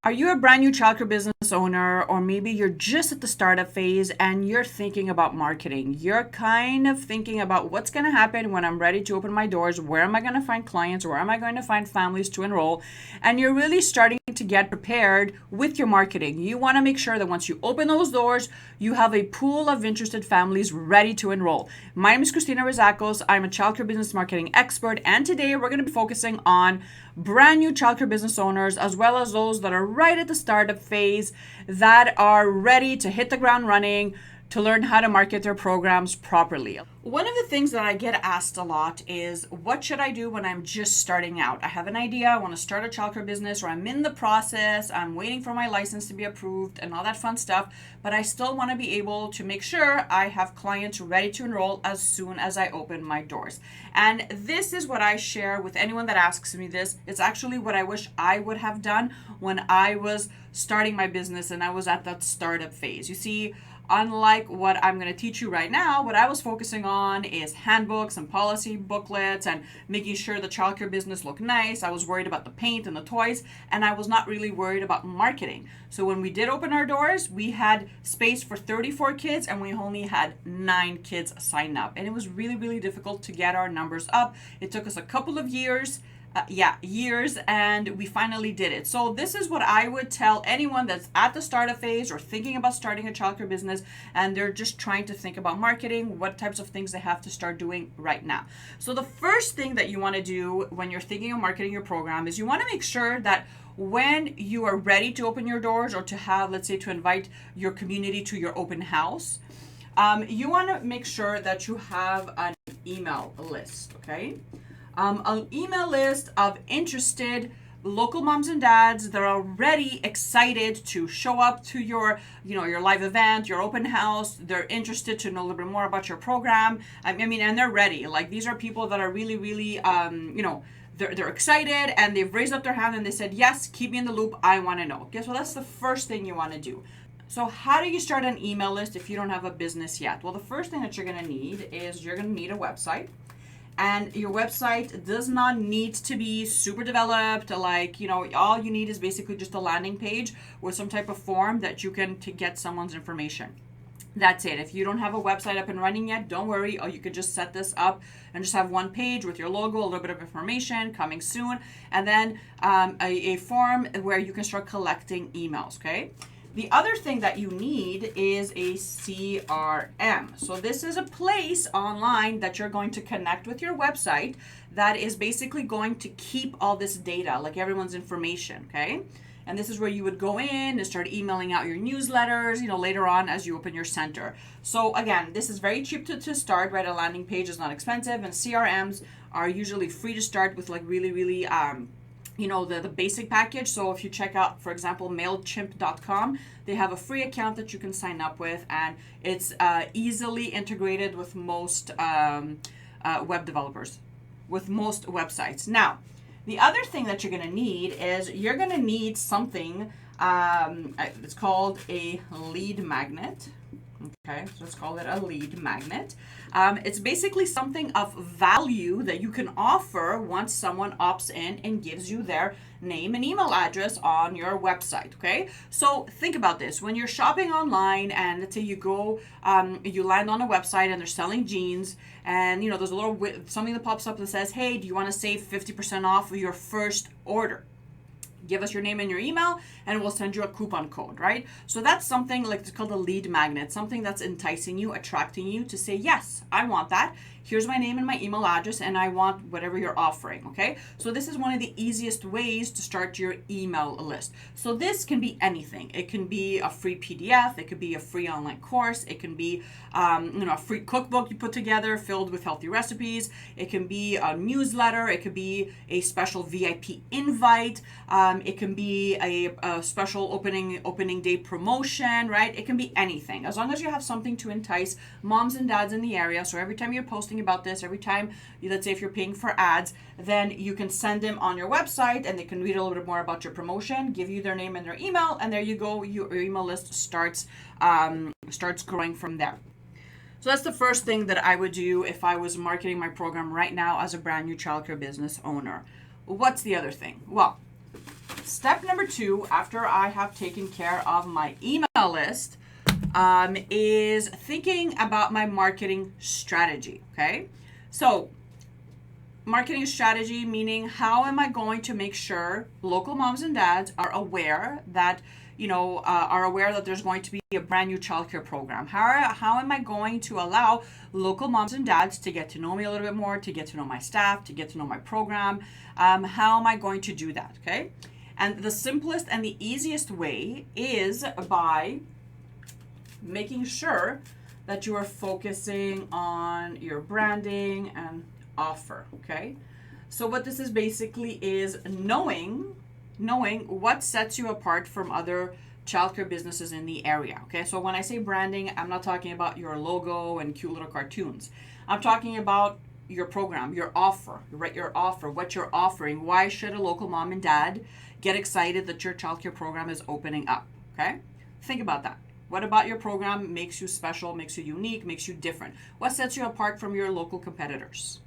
Are you a brand new childcare business owner, or maybe you're just at the startup phase and you're thinking about marketing? You're kind of thinking about what's going to happen when I'm ready to open my doors. Where am I going to find clients? Where am I going to find families to enroll? And you're really starting to get prepared with your marketing. You want to make sure that once you open those doors, you have a pool of interested families ready to enroll. My name is Christina Rizakos. I'm a childcare business marketing expert, and today we're going to be focusing on brand new childcare business owners, as well as those that are right at the startup phase that are ready to hit the ground running, to learn how to market their programs properly. One of the things that I get asked a lot is, what should I do when I'm just starting out? I have an idea, I want to start a childcare business, or I'm in the process, I'm waiting for my license to be approved and all that fun stuff, but I still want to be able to make sure I have clients ready to enroll as soon as I open my doors. And this is what I share with anyone that asks me this. It's actually what I wish I would have done when I was starting my business and I was at that startup phase. You see, unlike what I'm going to teach you right now, what I was focusing on is handbooks and policy booklets and making sure the childcare business looked nice. I was worried about the paint and the toys, and I was not really worried about marketing. So when we did open our doors, we had space for 34 kids and we only had 9 kids sign up. And it was really, really difficult to get our numbers up. It took us a couple of years. Years, and we finally did it. So this is what I would tell anyone that's at the startup phase or thinking about starting a childcare business and they're just trying to think about marketing, what types of things they have to start doing right now. So the first thing that you want to do when you're thinking of marketing your program is you want to make sure that when you are ready to open your doors or to have, let's say, to invite your community to your open house, you want to make sure that you have an email list, okay? An email list of interested local moms and dads that are already excited to show up to your, your live event, your open house. They're interested to know a little bit more about your program. I mean, and they're ready. Like, these are people that are really, really, they're excited and they've raised up their hand and they said, yes, keep me in the loop. I want to know. Guess what? That's the first thing you want to do. So how do you start an email list if you don't have a business yet? Well, the first thing that you're going to need is you're going to need a website. And your website does not need to be super developed. Like, all you need is basically just a landing page with some type of form that you can to get someone's information. That's it. If you don't have a website up and running yet, don't worry. Or you could just set this up and just have one page with your logo, a little bit of information coming soon, and then a form where you can start collecting emails, okay? The other thing that you need is a CRM. So this is a place online that you're going to connect with your website that is basically going to keep all this data, like everyone's information, okay? And this is where you would go in and start emailing out your newsletters, later on as you open your center. So again, this is very cheap to start, right? A landing page is not expensive, and CRMs are usually free to start with, like, really, really, the basic package. So if you check out, for example, MailChimp.com, they have a free account that you can sign up with, and it's easily integrated with most web developers, with most websites. Now, the other thing that you're going to need is you're going to need something, it's called a lead magnet. Okay, so let's call it a lead magnet. It's basically something of value that you can offer once someone opts in and gives you their name and email address on your website, okay? So think about this. When you're shopping online and let's say you go, you land on a website and they're selling jeans, and there's a little something that pops up that says, hey, do you want to save 50% off of your first order? Give us your name and your email and we'll send you a coupon code, right? So that's something like, it's called a lead magnet, something that's enticing you, attracting you to say, yes, I want that. Here's my name and my email address and I want whatever you're offering, okay? So this is one of the easiest ways to start your email list. So this can be anything. It can be a free PDF, it could be a free online course, it can be a free cookbook you put together filled with healthy recipes, it can be a newsletter, it could be a special VIP invite, it can be a special opening day promotion, right? It can be anything, as long as you have something to entice moms and dads in the area. So every time you're posting about this, every time, let's say if you're paying for ads, then you can send them on your website and they can read a little bit more about your promotion, give you their name and their email, and there you go, your email list starts growing from there. So that's the first thing that I would do if I was marketing my program right now as a brand new childcare business owner. What's the other thing? Well, step number 2, after I have taken care of my email list, is thinking about my marketing strategy. Okay, so marketing strategy, meaning how am I going to make sure local moms and dads are aware that there's going to be a brand new childcare program. How am I going to allow local moms and dads to get to know me a little bit more, to get to know my staff, to get to know my program? How am I going to do that? Okay, and the simplest and the easiest way is by making sure that you are focusing on your branding and offer. Okay, so what this is basically is knowing what sets you apart from other childcare businesses in the area. Okay, so when I say branding, I'm not talking about your logo and cute little cartoons. I'm talking about your program, your offer, right? Your offer, what you're offering. Why should a local mom and dad get excited that your childcare program is opening up? Okay, think about that. What about your program makes you special, makes you unique, makes you different? What sets you apart from your local competitors?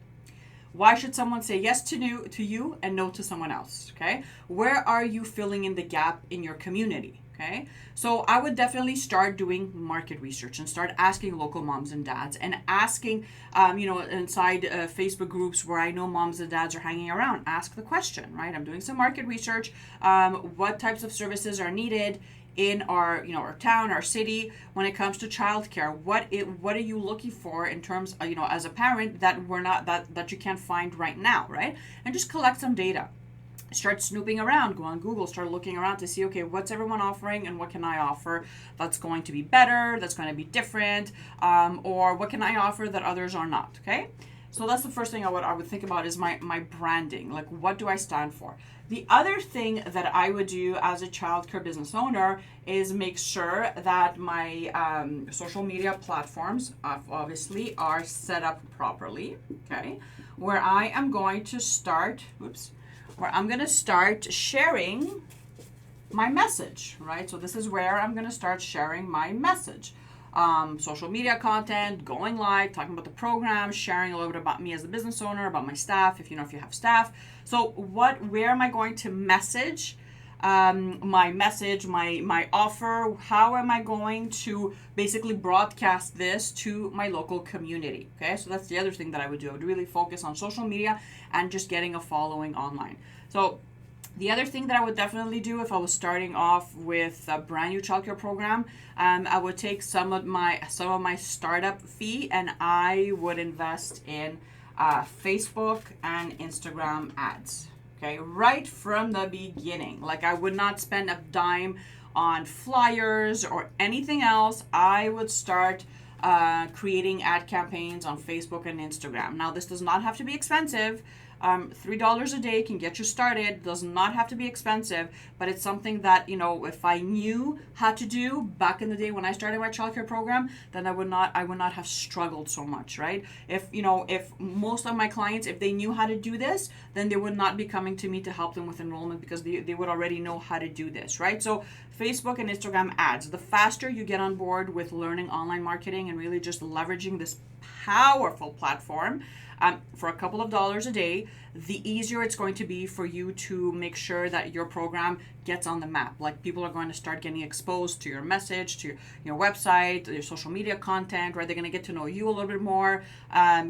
Why should someone say yes to you and no to someone else? Okay, where are you filling in the gap in your community? Okay, so I would definitely start doing market research and start asking local moms and dads and asking, inside Facebook groups where I know moms and dads are hanging around. Ask the question, right? I'm doing some market research. What types of services are needed in our town, our city, when it comes to childcare? What are you looking for in terms of, as a parent that that you can't find right now, right? And just collect some data. Start snooping around, go on Google, start looking around to see, okay, what's everyone offering and what can I offer that's going to be better, that's going to be different, or what can I offer that others are not, okay? So that's the first thing I would think about is my branding. Like, what do I stand for? The other thing that I would do as a childcare business owner is make sure that my social media platforms obviously are set up properly, okay? Where I am going to start, sharing my message, right? So this is where I'm going to start sharing my message. Social media content, going live, talking about the program, sharing a little bit about me as a business owner, about my staff, if you have staff. So where am I going to message my message, my offer? How am I going to basically broadcast this to my local community? Okay, so that's the other thing that I would do. I would really focus on social media and just getting a following online. So the other thing that I would definitely do if I was starting off with a brand new childcare program, I would take some of my startup fee and I would invest in Facebook and Instagram ads. Okay, right from the beginning. Like, I would not spend a dime on flyers or anything else. I would start creating ad campaigns on Facebook and Instagram. Now, this does not have to be expensive. $3 a day can get you started. Does not have to be expensive, but it's something that, if I knew how to do back in the day when I started my childcare program, then I would not have struggled so much, right? If most of my clients, if they knew how to do this, then they would not be coming to me to help them with enrollment because they would already know how to do this, right? So Facebook and Instagram ads, the faster you get on board with learning online marketing and really just leveraging this powerful platform, for a couple of dollars a day, the easier it's going to be for you to make sure that your program gets on the map. Like, people are going to start getting exposed to your message, to your website, your social media content, right? They're going to get to know you a little bit more,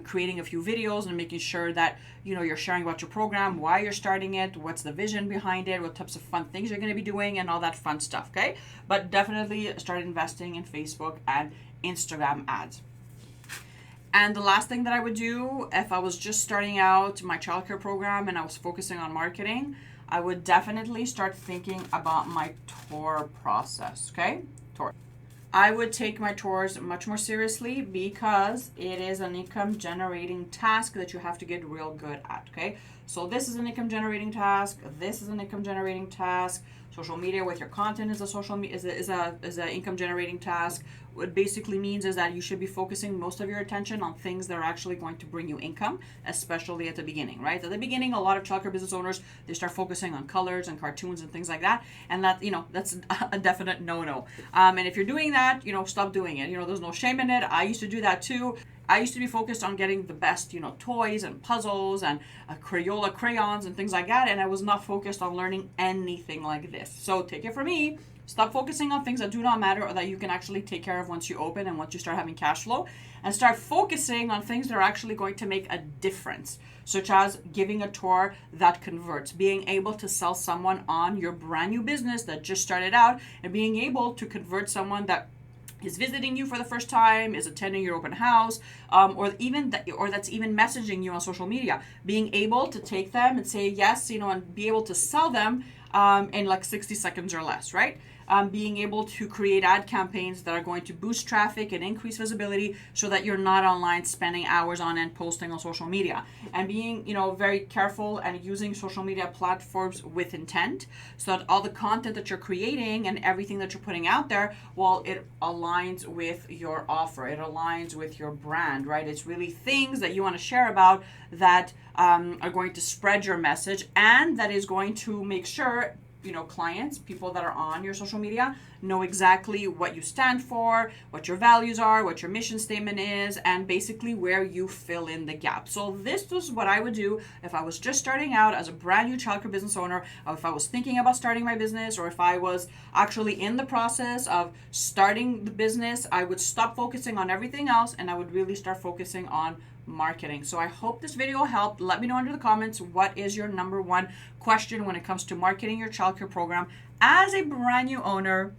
creating a few videos and making sure that, you're sharing about your program, why you're starting it, what's the vision behind it, what types of fun things you're going to be doing, and all that fun stuff, okay? But definitely start investing in Facebook and Instagram ads. And the last thing that I would do if I was just starting out my childcare program and I was focusing on marketing, I would definitely start thinking about my tour process, okay? Tour. I would take my tours much more seriously because it is an income generating task that you have to get real good at, okay? So this is an income generating task. This is an income generating task. Social media with your content is a income generating task. What it basically means is that you should be focusing most of your attention on things that are actually going to bring you income, especially at the beginning, right? At the beginning, a lot of childcare business owners, they start focusing on colors and cartoons and things like that, and that's a definite no-no. And if you're doing that, stop doing it. There's no shame in it. I used to do that too. I used to be focused on getting the best, toys and puzzles and Crayola crayons and things like that, and I was not focused on learning anything like this. So take it from me. Stop focusing on things that do not matter or that you can actually take care of once you open and once you start having cash flow, and start focusing on things that are actually going to make a difference, such as giving a tour that converts, being able to sell someone on your brand new business that just started out, and being able to convert someone that is visiting you for the first time, is attending your open house, or that's even messaging you on social media. Being able to take them and say yes, and be able to sell them in like 60 seconds or less, right? Being able to create ad campaigns that are going to boost traffic and increase visibility so that you're not online spending hours on end posting on social media, and being very careful and using social media platforms with intent, so that all the content that you're creating and everything that you're putting out there, well, it aligns with your offer, it aligns with your brand, right? It's really things that you want to share about that are going to spread your message, and that is going to make sure clients, people that are on your social media, know exactly what you stand for, what your values are, what your mission statement is, and basically where you fill in the gap. So this was what I would do if I was just starting out as a brand new childcare business owner, or if I was thinking about starting my business, or if I was actually in the process of starting the business. I would stop focusing on everything else, and I would really start focusing on marketing. So I hope this video helped. Let me know under the comments, what is your number one question when it comes to marketing your childcare program as a brand new owner.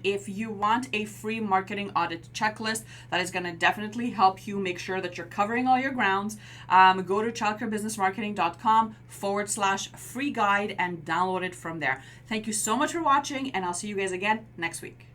If you want a free marketing audit checklist that is going to definitely help you make sure that you're covering all your grounds, go to childcarebusinessmarketing.com/free guide and download it from there. Thank you so much for watching, and I'll see you guys again next week.